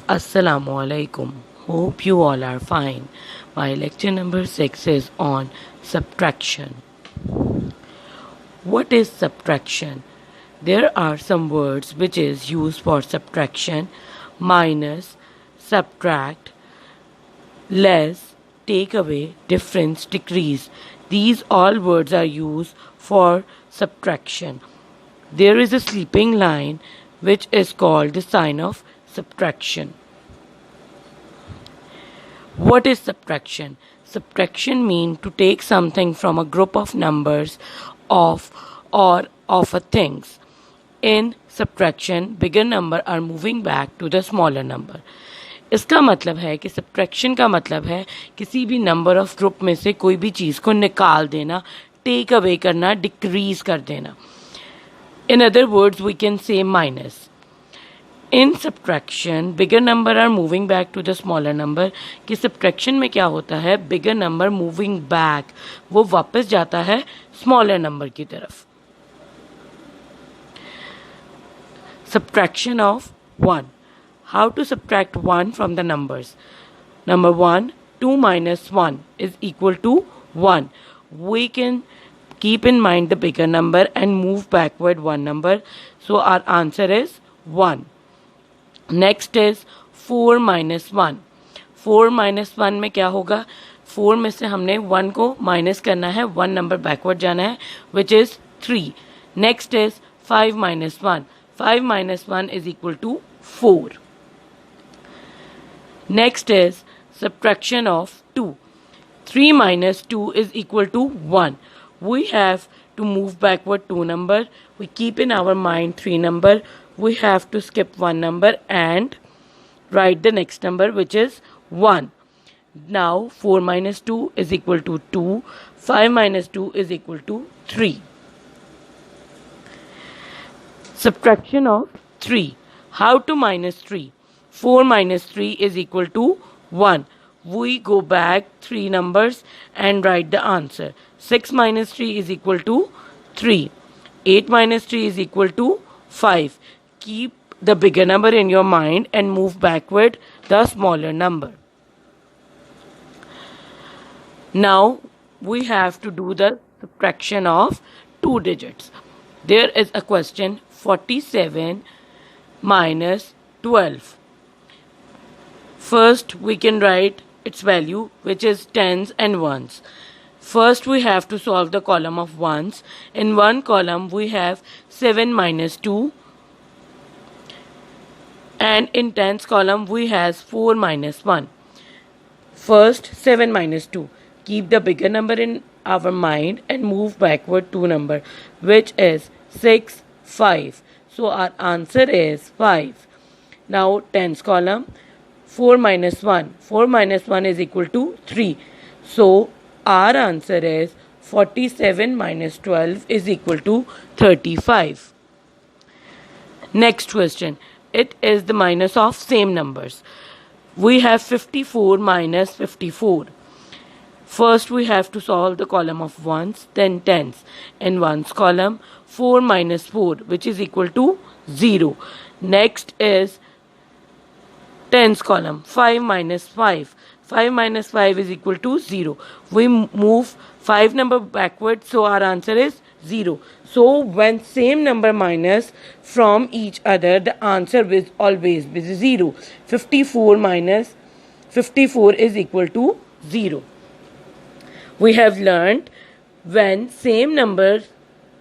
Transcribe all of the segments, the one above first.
Assalamu alaikum. Hope you all are fine. My lecture number 6 is on subtraction. What is subtraction? There are some words which is used for subtraction: minus, subtract, less, take away, difference, decrease. These all words are used for subtraction. There is a sleeping line which is called the sign of subtraction. What is subtraction? Subtraction means to take something from a group of numbers of or of a things. In subtraction, bigger number are moving back to the smaller number. इसका मतलब है कि subtraction का मतलब है किसी भी number of group में से कोई भी चीज़ को निकाल देना, टेक अवे करना, डिक्रीज कर देना. In other words, we can say minus. In subtraction, bigger number are moving back to the smaller number. कि subtraction में क्या होता है, bigger number moving back, वो वापस जाता है smaller number की तरफ. Subtraction of 1. How to subtract 1 from the numbers? Number 1, 2 minus 1 is equal to 1. We can keep in mind the bigger number and move backward one number. So our answer is 1. Next is 4 minus 1. 4 minus 1 में क्या होगा? 4 में से हमने 1 को minus करना है, 1 number backward जाना है, which is 3. Next is 5 minus 1. 5 minus 1 is equal to 4. Next is subtraction of 2. 3 minus 2 is equal to 1. We have to move backward 2 number. We keep in our mind 3 number. We have to skip 1 number and write the next number, which is 1. Now 4 minus 2 is equal to 2. 5 minus 2 is equal to 3. Subtraction of 3. How to minus 3? 4 minus 3 is equal to 1. We go back 3 numbers and write the answer. 6 minus 3 is equal to 3. 8 minus 3 is equal to 5. Keep the bigger number in your mind and move backward the smaller number. Now we have to do the subtraction of 2 digits. There is a question: 47 minus 12. First we can write its value, which is tens and ones. First we have to solve the column of ones. In one column we have 7 minus 2, and in tens column we have 4 minus 1. First 7 minus 2. Keep the bigger number in our mind and move backward 2 number, which is 6, 5. So our answer is 5. Now tens column, 4 minus 1. 4 minus 1 is equal to 3. So our answer is 47 minus 12 is equal to 35. Next question. It is the minus of same numbers. We have 54 minus 54. First we have to solve the column of ones, then tens. In ones column, 4 minus 4, which is equal to 0. Next is tens column, 5 minus 5. 5 minus 5 is equal to 0. We move 5 number backward, so our answer is 0. So when same number minus from each other, the answer will always be 0. 54 minus 54 is equal to 0. We have learned when same number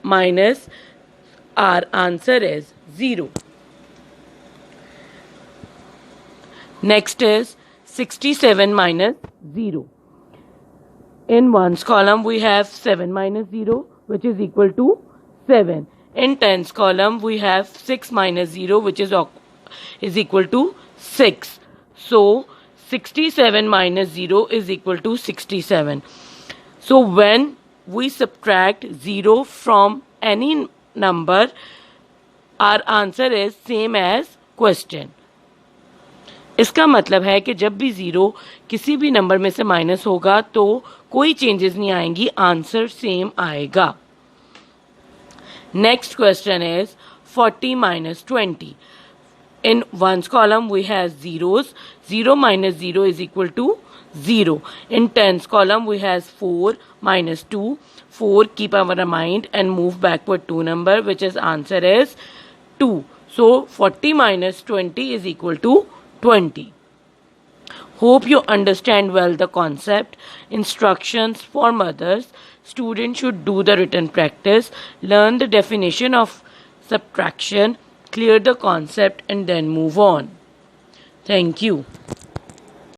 minus, our answer is 0. Next is 67 minus 0. In ones column we have 7 minus 0, which is equal to 7. In tens column we have 6 minus 0, which is equal to 6. So 67 minus 0 is equal to 67. So when we subtract 0 from any number, our answer is same as question. इसका मतलब है कि जब भी 0 किसी भी number में से माइनस होगा तो कोई चेंजेस नहीं आएंगी, आंसर सेम आएगा. Next question is 40 minus 20. In ones column we have zeros. 0 minus 0 is equal to 0. In tens column we have 4 minus 2. 4, keep our mind and move backward 2 number, which is answer is 2. So 40 minus 20 is equal to 20. Hope you understand well the concept. Instructions for mothers. Students should do the written practice, learn the definition of subtraction, clear the concept and then move on. Thank you.